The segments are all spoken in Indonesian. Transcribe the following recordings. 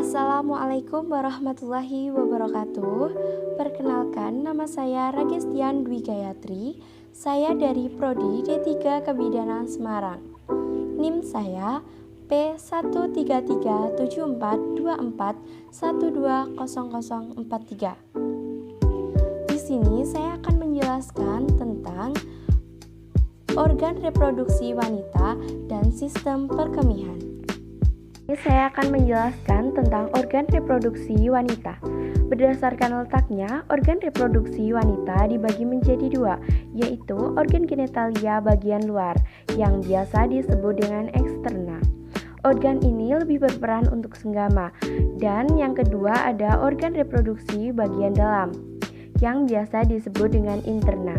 Assalamualaikum warahmatullahi wabarakatuh. Perkenalkan, nama saya Ragestian Dwi Gayatri. Saya dari Prodi D3 Kebidanan Semarang. NIM saya P1337424120043. Di sini saya akan menjelaskan tentang organ reproduksi wanita dan sistem perkemihan. Saya akan menjelaskan tentang organ reproduksi wanita. Berdasarkan letaknya, organ reproduksi wanita dibagi menjadi dua, yaitu organ genitalia bagian luar, yang biasa disebut dengan eksterna. Organ ini lebih berperan untuk senggama. Dan yang kedua ada organ reproduksi bagian dalam, yang biasa disebut dengan interna,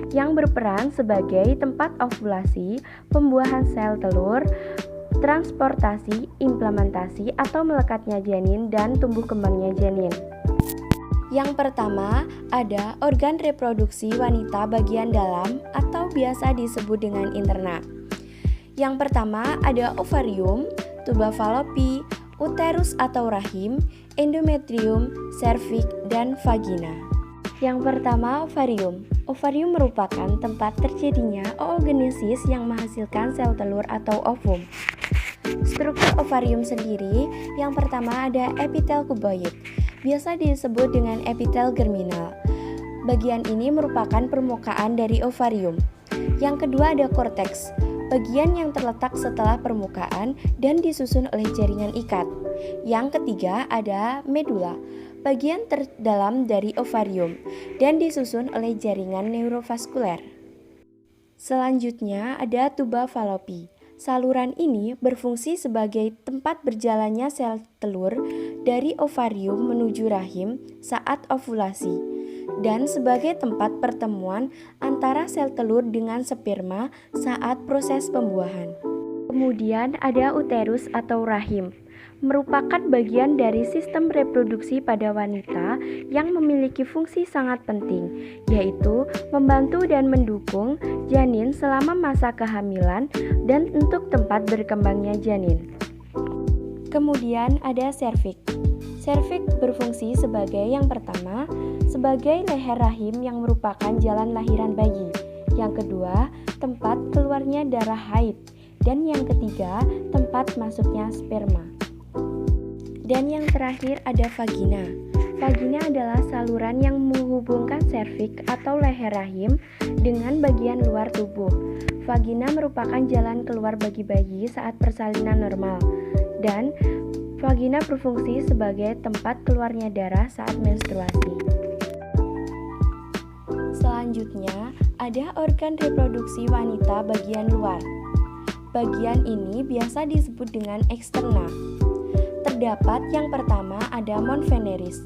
yang berperan sebagai tempat ovulasi, pembuahan sel telur, transportasi, implementasi atau melekatnya janin dan tumbuh kembangnya janin. Yang pertama ada organ reproduksi wanita bagian dalam atau biasa disebut dengan interna. Yang pertama ada ovarium, tuba falopi, uterus atau rahim, endometrium, serviks, dan vagina. Yang pertama ovarium. Ovarium merupakan tempat terjadinya oogenesis yang menghasilkan sel telur atau ovum. Struktur ovarium sendiri, yang pertama ada epitel kuboid, biasa disebut dengan epitel germinal. Bagian ini merupakan permukaan dari ovarium. Yang kedua ada korteks, bagian yang terletak setelah permukaan dan disusun oleh jaringan ikat. Yang ketiga ada medula, bagian terdalam dari ovarium dan disusun oleh jaringan neurovaskuler. Selanjutnya ada tuba falopi. Saluran ini berfungsi sebagai tempat berjalannya sel telur dari ovarium menuju rahim saat ovulasi dan sebagai tempat pertemuan antara sel telur dengan sperma saat proses pembuahan. Kemudian ada uterus atau rahim, merupakan bagian dari sistem reproduksi pada wanita yang memiliki fungsi sangat penting, yaitu membantu dan mendukung janin selama masa kehamilan dan untuk tempat berkembangnya janin. Kemudian ada serviks. Serviks berfungsi sebagai yang pertama, sebagai leher rahim yang merupakan jalan lahiran bayi. Yang kedua, tempat keluarnya darah haid. Dan yang ketiga, tempat masuknya sperma. Dan yang terakhir ada vagina. Vagina adalah saluran yang menghubungkan serviks atau leher rahim dengan bagian luar tubuh. Vagina merupakan jalan keluar bagi bayi saat persalinan normal. Dan vagina berfungsi sebagai tempat keluarnya darah saat menstruasi. Selanjutnya, ada organ reproduksi wanita bagian luar. Bagian ini biasa disebut dengan eksterna. Terdapat yang pertama ada mons veneris,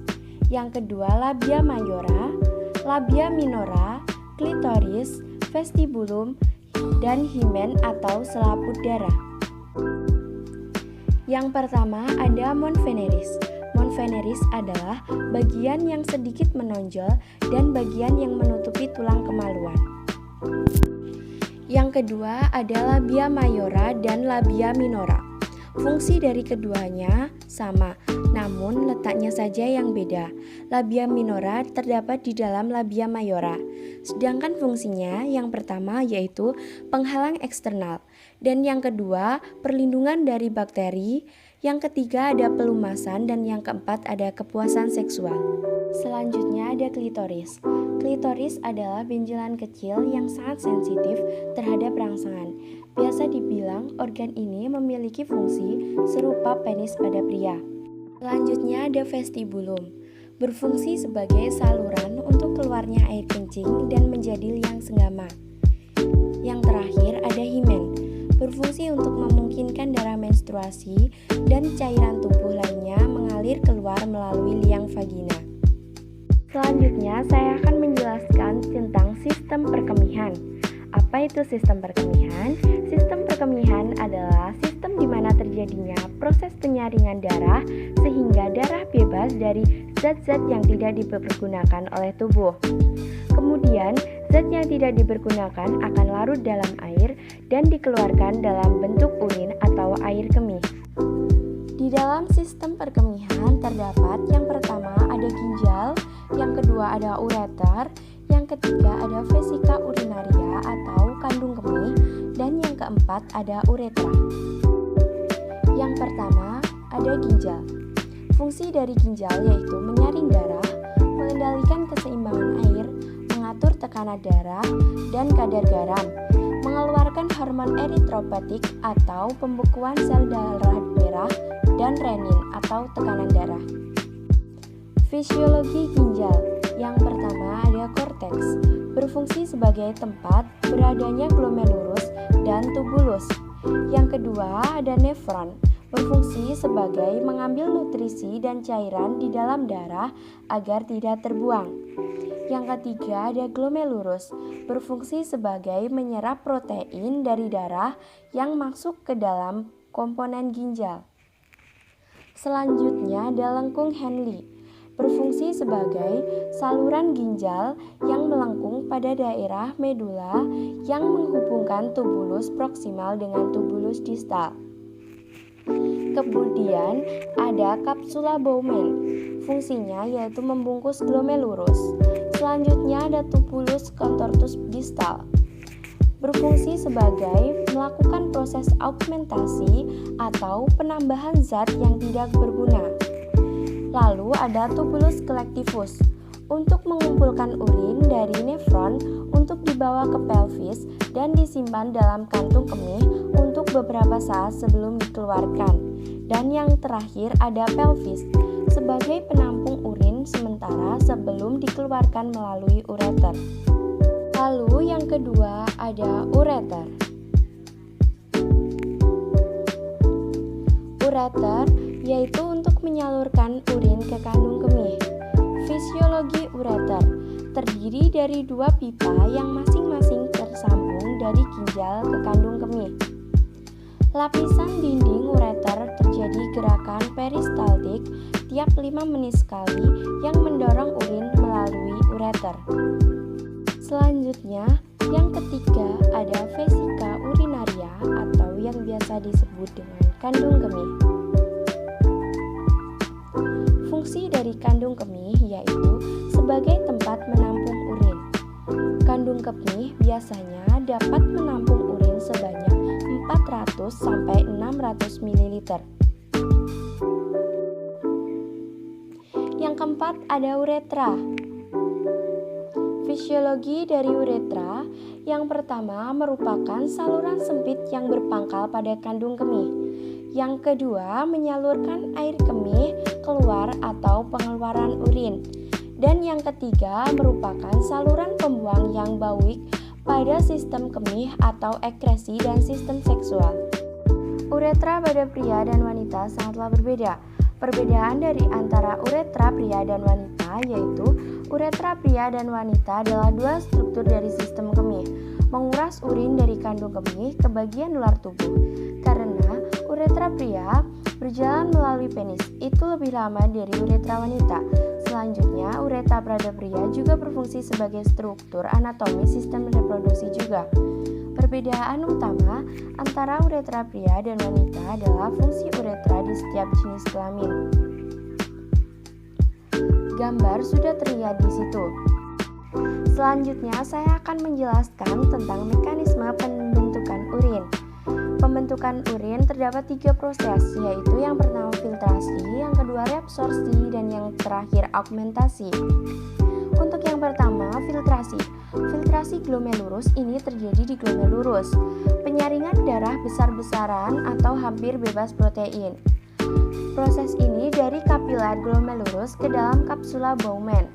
yang kedua labia mayora, labia minora, klitoris, vestibulum, dan himen atau selaput darah. Yang pertama ada mons veneris. Mons veneris adalah bagian yang sedikit menonjol dan bagian yang menutupi tulang kemaluan. Yang kedua ada labia mayora dan labia minora. Fungsi dari keduanya sama, namun letaknya saja yang beda. Labia minora terdapat di dalam labia mayora, sedangkan fungsinya yang pertama yaitu penghalang eksternal, dan yang kedua perlindungan dari bakteri, yang ketiga ada pelumasan, dan yang keempat ada kepuasan seksual. Selanjutnya ada klitoris. Klitoris adalah benjolan kecil yang sangat sensitif terhadap rangsangan. Biasa dibilang organ ini memiliki fungsi serupa penis pada pria. Selanjutnya ada vestibulum, berfungsi sebagai saluran untuk keluarnya air kencing dan menjadi liang senggama. Yang terakhir ada himen, berfungsi untuk memungkinkan darah menstruasi dan cairan tubuh lainnya mengalir keluar melalui liang vagina. Selanjutnya saya akan menjelaskan tentang sistem perkemihan. Apa itu sistem perkemihan? Sistem perkemihan adalah sistem di mana terjadinya proses penyaringan darah sehingga darah bebas dari zat-zat yang tidak dipergunakan oleh tubuh. Kemudian, zat yang tidak dipergunakan akan larut dalam air dan dikeluarkan dalam bentuk urin atau air kemih. Di Di dalam sistem perkemihan terdapat yang pertama ada ginjal, yang kedua ada ureter, yang ketiga ada vesika urinaria atau kandung kemih, dan yang keempat ada uretra. Yang pertama ada ginjal. Fungsi dari ginjal yaitu menyaring darah, mengendalikan keseimbangan air, mengatur tekanan darah dan kadar garam, mengeluarkan hormon eritropoetik atau pembekuan sel darah merah, dan renin atau tekanan darah. Fisiologi ginjal. Yang pertama ada korteks, berfungsi sebagai tempat beradanya glomerulus dan tubulus. Yang kedua ada nefron, berfungsi sebagai mengambil nutrisi dan cairan di dalam darah agar tidak terbuang. Yang ketiga ada glomerulus, berfungsi sebagai menyerap protein dari darah yang masuk ke dalam komponen ginjal. Selanjutnya ada lengkung Henle, berfungsi sebagai saluran ginjal yang melengkung pada daerah medula yang menghubungkan tubulus proksimal dengan tubulus distal. Kemudian ada kapsula Bowman, fungsinya yaitu membungkus glomerulus. Selanjutnya ada tubulus contortus distal, berfungsi sebagai melakukan proses augmentasi atau penambahan zat yang tidak berguna. Lalu ada tubulus collectivus, untuk mengumpulkan urin dari nefron untuk dibawa ke pelvis dan disimpan dalam kantung kemih untuk beberapa saat sebelum dikeluarkan. Dan yang terakhir ada pelvis, sebagai penampung urin sementara sebelum dikeluarkan melalui ureter. Lalu yang kedua ada ureter. Ureter yaitu untuk menyalurkan urin ke kandung kemih. Fisiologi ureter terdiri dari dua pipa yang masing-masing tersambung dari ginjal ke kandung kemih. Lapisan dinding ureter terjadi gerakan peristaltik tiap 5 menit sekali yang mendorong urin melalui ureter. Selanjutnya, yang ketiga ada vesika urinaria atau yang biasa disebut dengan kandung kemih. Fungsi dari kandung kemih yaitu sebagai tempat menampung urin. Kandung kemih biasanya dapat menampung urin sebanyak 400 sampai 600 ml. Yang keempat ada uretra. Fisiologi dari uretra yang pertama merupakan saluran sempit yang berpangkal pada kandung kemih. Yang kedua menyalurkan air kemih keluar atau pengeluaran urin. Dan yang ketiga merupakan saluran pembuang yang bauik pada sistem kemih atau ekresi dan sistem seksual. Uretra pada pria dan wanita sangatlah berbeda. Perbedaan dari antara uretra pria dan wanita yaitu uretra pria dan wanita adalah dua struktur dari sistem kemih, menguras urin dari kandung kemih ke bagian luar tubuh. Karena uretra pria berjalan melalui penis, itu lebih lama dari uretra wanita. Selanjutnya, uretra pada pria juga berfungsi sebagai struktur anatomi sistem reproduksi juga. Perbedaan utama antara uretra pria dan wanita adalah fungsi uretra di setiap jenis kelamin. Gambar sudah terlihat di situ. Selanjutnya, saya akan menjelaskan tentang mekanisme pembentukan urin. Pembentukan urin terdapat 3 proses, yaitu yang pertama filtrasi, yang kedua reabsorpsi, dan yang terakhir augmentasi. Untuk yang pertama, filtrasi. Filtrasi glomerulus ini terjadi di glomerulus, penyaringan darah besar-besaran atau hampir bebas protein. Proses ini dari kapiler glomerulus ke dalam kapsula Bowman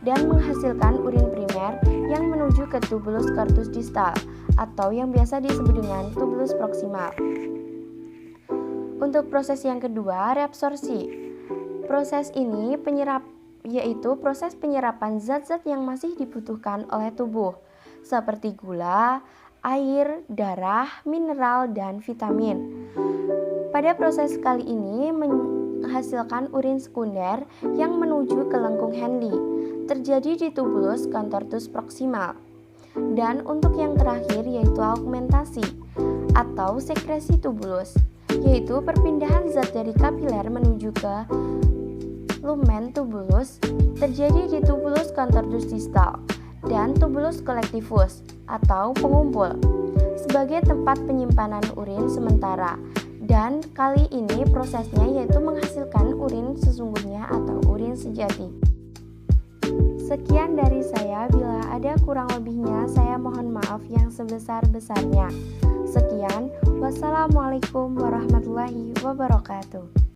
dan menghasilkan urin primer yang menuju ke tubulus corpus distal atau yang biasa disebut dengan tubulus proksimal. Untuk proses yang kedua, reabsorpsi. Proses ini yaitu proses penyerapan zat-zat yang masih dibutuhkan oleh tubuh, seperti gula, air, darah, mineral, dan vitamin. Pada proses kali ini menghasilkan urin sekunder yang menuju ke lengkung Henle, terjadi di tubulus contortus proksimal. Dan untuk yang terakhir yaitu augmentasi atau sekresi tubulus. yaitu perpindahan zat dari kapiler menuju ke lumen tubulus terjadi di tubulus contortus distal dan tubulus collectivus atau pengumpul sebagai tempat penyimpanan urin sementara. Dan kali ini prosesnya yaitu menghasilkan urin sesungguhnya atau urin sejati. Sekian dari saya, bila ada kurang lebihnya saya mohon maaf yang sebesar-besarnya. Sekian, wassalamualaikum warahmatullahi wabarakatuh.